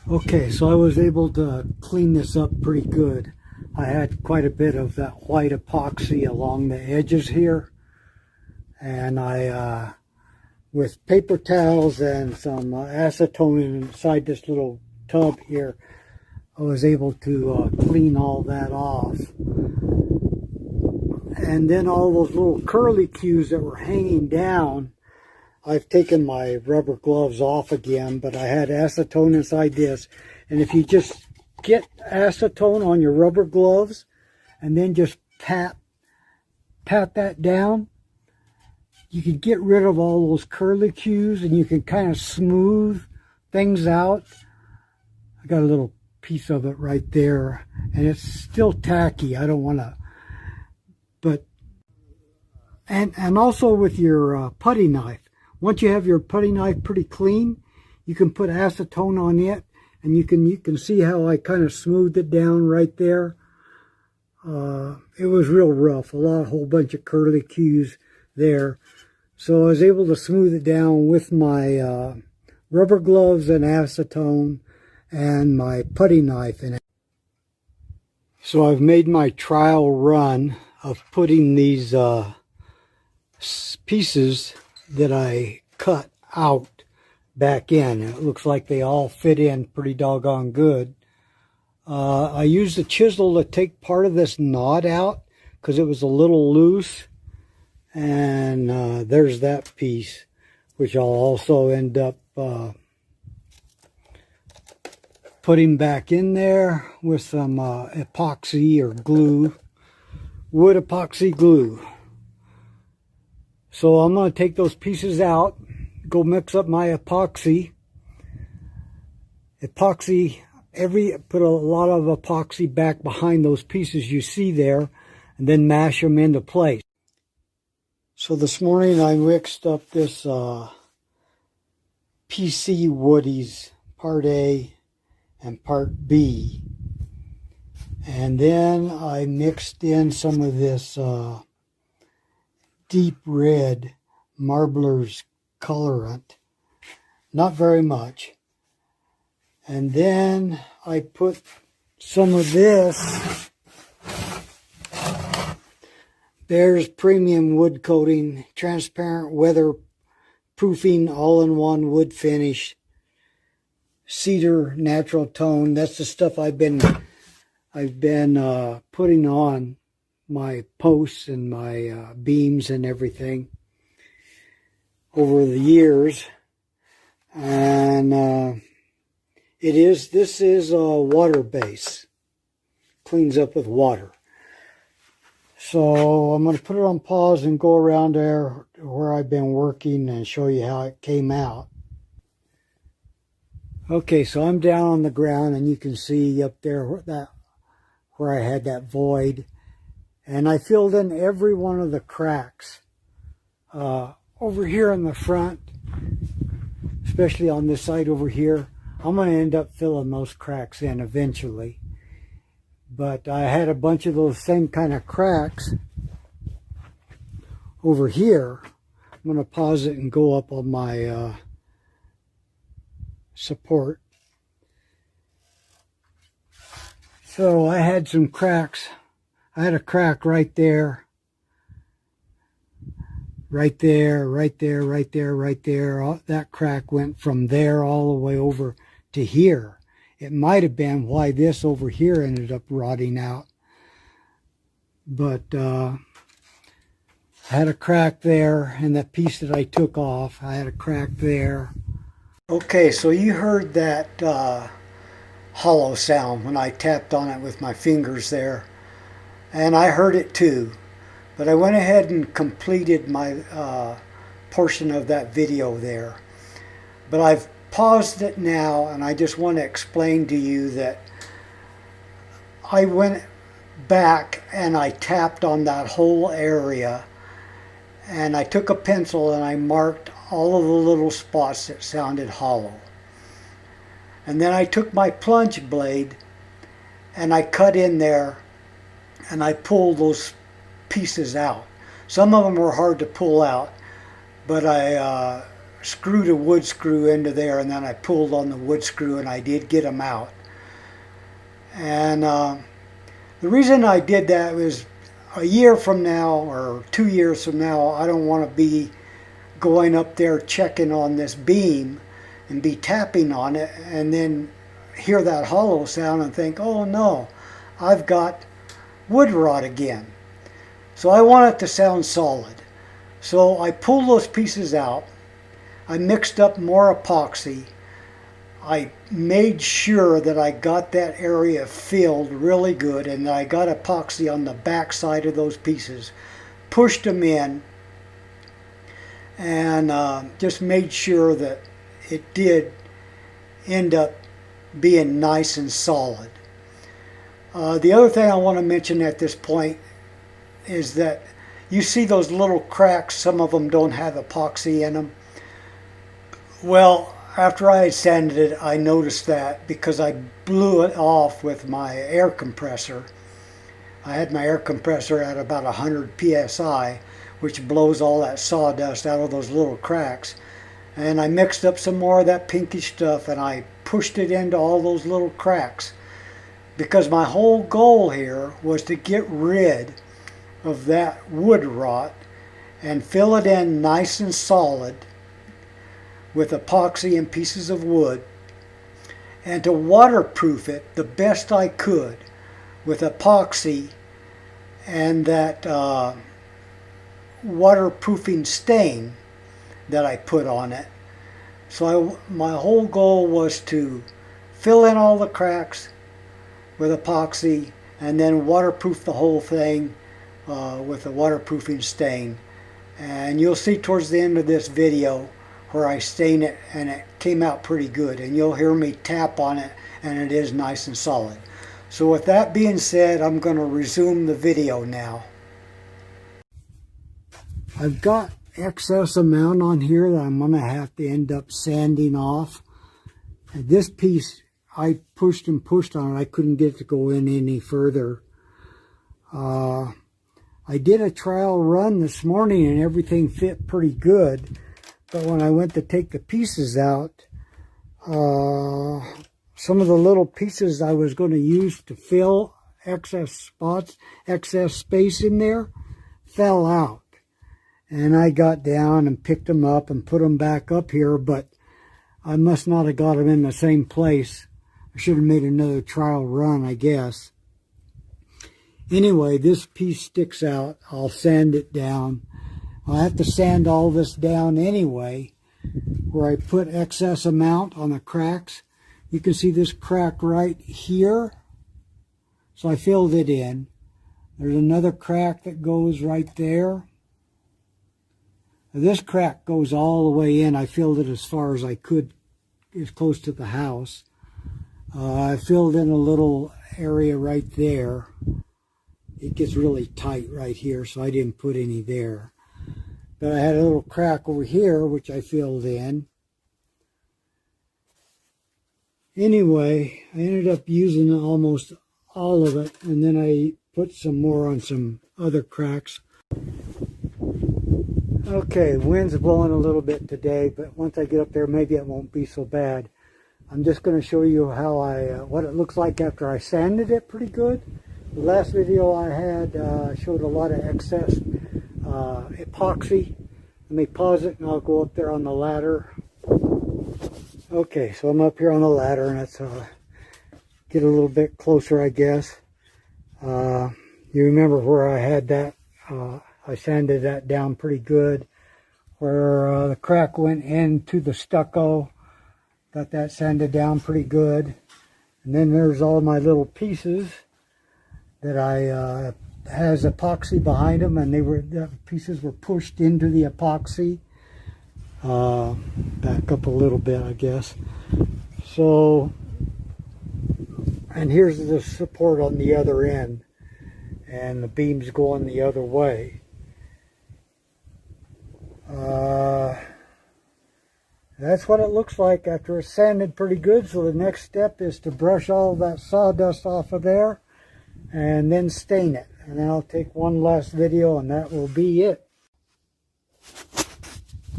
Okay, so I was able to clean this up pretty good. I had quite a bit of that white epoxy along the edges here, and with paper towels and some acetone inside this little tub here, I was able to clean all that off. And then all those little curly cues that were hanging down, I've taken my rubber gloves off again, but I had acetone inside this. And if you just get acetone on your rubber gloves and then just pat that down, you can get rid of all those curly cues and you can kind of smooth things out. I got a little piece of it right there, and it's still tacky. I don't want to, but, and also with your putty knife. Once you have your putty knife pretty clean, you can put acetone on it, and you can see how I kind of smoothed it down right there. It was real rough, a whole bunch of curly cues there. So I was able to smooth it down with my rubber gloves and acetone and my putty knife in it. So I've made my trial run of putting these pieces that I cut out back in. It looks like they all fit in pretty doggone good. I used a chisel to take part of this knot out because it was a little loose. And there's that piece, which I'll also end up putting back in there with some epoxy or glue, wood epoxy glue. So I'm going to take those pieces out, go mix up my epoxy. Put a lot of epoxy back behind those pieces you see there, and then mash them into place. So this morning I mixed up this PC Woodies Part A and Part B. And then I mixed in some of this deep red Marbler's colorant. Not very much. And then I put some of this Bear's Premium Wood Coating, Transparent Weatherproofing, All-in-One Wood Finish, Cedar Natural Tone. That's the stuff I've been putting on my posts and my beams and everything over the years. And this is a water base. Cleans up with water. So I'm going to put it on pause and go around there where I've been working and show you how it came out. Okay, so I'm down on the ground and you can see up there where I had that void. And I filled in every one of the cracks. Over here in the front, especially on this side over here, I'm going to end up filling those cracks in eventually. But I had a bunch of those same kind of cracks over here. I'm going to pause it and go up on my support. So I had some cracks. I had a crack right there. Right there, right there, right there, right there. That crack went from there all the way over to here. It might have been why this over here ended up rotting out. But I had a crack there, and that piece that I took off, I had a crack there. Okay, so you heard that hollow sound when I tapped on it with my fingers there. And I heard it too. But I went ahead and completed my portion of that video there. But I've paused it now, and I just want to explain to you that I went back and I tapped on that whole area, and I took a pencil and I marked all of the little spots that sounded hollow. And then I took my plunge blade and I cut in there and I pulled those pieces out. Some of them were hard to pull out, but I screwed a wood screw into there, and then I pulled on the wood screw, and I did get them out. And the reason I did that was a year from now or 2 years from now, I don't want to be going up there checking on this beam and be tapping on it and then hear that hollow sound and think, oh no, I've got wood rot again. So I want it to sound solid. So I pulled those pieces out. I mixed up more epoxy. I made sure that I got that area filled really good, and that I got epoxy on the back side of those pieces. Pushed them in and just made sure that it did end up being nice and solid. The other thing I want to mention at this point is that you see those little cracks, some of them don't have epoxy in them. Well, after I had sanded it, I noticed that because I blew it off with my air compressor. I had my air compressor at about 100 psi, which blows all that sawdust out of those little cracks. And I mixed up some more of that pinkish stuff and I pushed it into all those little cracks. Because my whole goal here was to get rid of that wood rot and fill it in nice and solid with epoxy and pieces of wood, and to waterproof it the best I could with epoxy and that waterproofing stain that I put on it. So my whole goal was to fill in all the cracks with epoxy and then waterproof the whole thing with a waterproofing stain. And you'll see towards the end of this video where I stain it, and it came out pretty good, and you'll hear me tap on it and it is nice and solid. So with that being said, I'm going to resume the video now. I've got excess amount on here that I'm going to have to end up sanding off. And this piece I pushed and pushed on it. I couldn't get it to go in any further. I did a trial run this morning and everything fit pretty good. But when I went to take the pieces out, some of the little pieces I was going to use to fill excess spots, excess space in there, fell out. And I got down and picked them up and put them back up here, but I must not have got them in the same place. I should have made another trial run, I guess. Anyway, this piece sticks out. I'll sand it down. I'll have to sand all this down anyway, where I put excess amount on the cracks. You can see this crack right here. So I filled it in. There's another crack that goes right there. This crack goes all the way in. I filled it as far as I could, as close to the house. I filled in a little area right there. It gets really tight right here, so I didn't put any there. But I had a little crack over here, which I filled in. Anyway, I ended up using almost all of it, and then I put some more on some other cracks. Okay, wind's blowing a little bit today, but once I get up there, maybe it won't be so bad. I'm just going to show you how what it looks like after I sanded it pretty good. The last video I had showed a lot of excess epoxy. Let me pause it and I'll go up there on the ladder. Okay, so I'm up here on the ladder, and let's get a little bit closer, I guess. You remember where I had that, I sanded that down pretty good, where the crack went into the stucco. Got that sanded down pretty good. And then there's all my little pieces that I has epoxy behind them, and the pieces were pushed into the epoxy. Back up a little bit, I guess. So, and here's the support on the other end, and the beam's going the other way. That's what it looks like after it's sanded pretty good. So the next step is to brush all that sawdust off of there and then stain it. And then I'll take one last video and that will be it.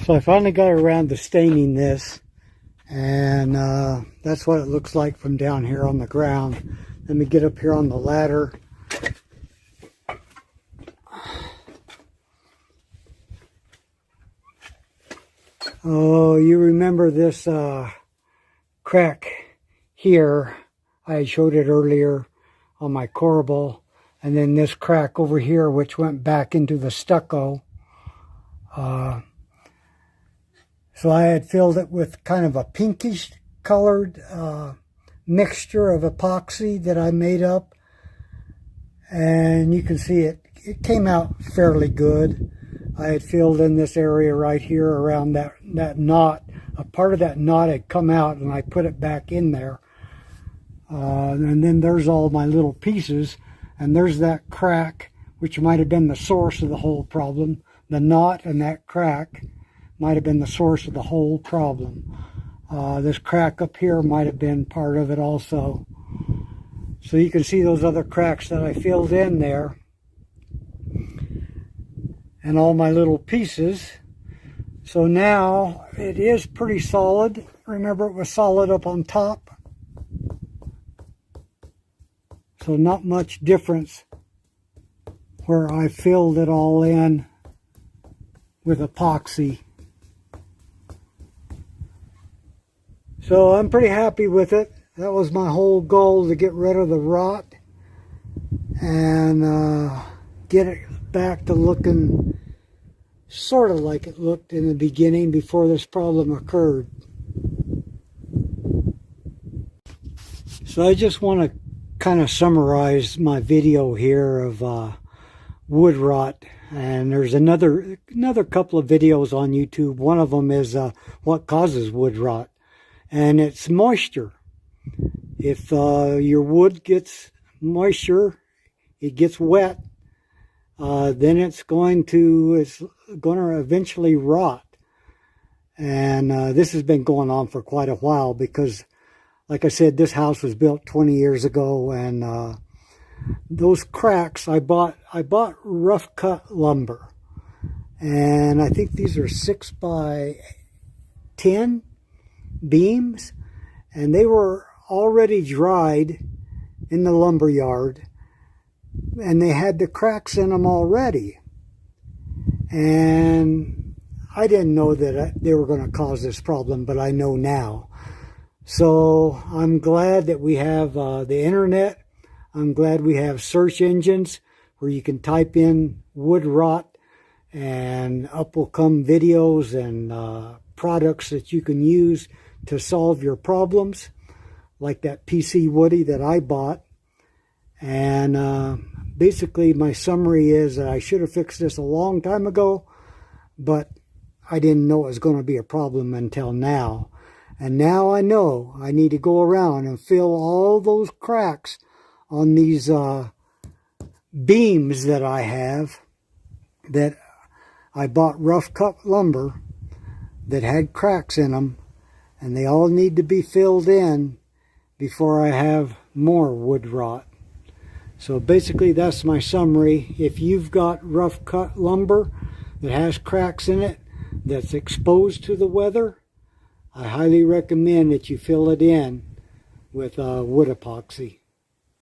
So I finally got around to staining this, and that's what it looks like from down here on the ground. Let me get up here on the ladder. Oh, you remember this crack here? I showed it earlier on my corbel, and then this crack over here which went back into the stucco. So I had filled it with kind of a pinkish colored mixture of epoxy that I made up, and you can see it came out fairly good. I had filled in this area right here around that knot. A part of that knot had come out, and I put it back in there. And then there's all my little pieces, and there's that crack, which might have been the source of the whole problem. The knot and that crack might have been the source of the whole problem. This crack up here might have been part of it also. So you can see those other cracks that I filled in there. And all my little pieces. So now it is pretty solid. Remember, it was solid up on top. So not much difference where I filled it all in with epoxy. So I'm pretty happy with it. That was my whole goal, to get rid of the rot and get it back to looking sort of like it looked in the beginning before this problem occurred. So I just want to kind of summarize my video here of wood rot, and there's another couple of videos on YouTube. One of them is what causes wood rot, and it's moisture. If your wood gets moisture, it gets wet, then it's going to eventually rot. And this has been going on for quite a while because, like I said, this house was built 20 years ago, and those cracks, I bought rough cut lumber, and I think these are 6 by 10 beams, and they were already dried in the lumber yard, and they had the cracks in them already. And I didn't know that they were going to cause this problem, but I know now. So I'm glad that we have the internet. I'm glad we have search engines where you can type in wood rot, and up will come videos and products that you can use to solve your problems, like that PC Woody that I bought. And basically my summary is that I should have fixed this a long time ago, but I didn't know it was going to be a problem until now. And now I know I need to go around and fill all those cracks on these beams that I have, that I bought rough cut lumber that had cracks in them, and they all need to be filled in before I have more wood rot. So basically that's my summary. If you've got rough cut lumber that has cracks in it, that's exposed to the weather, I highly recommend that you fill it in with wood epoxy.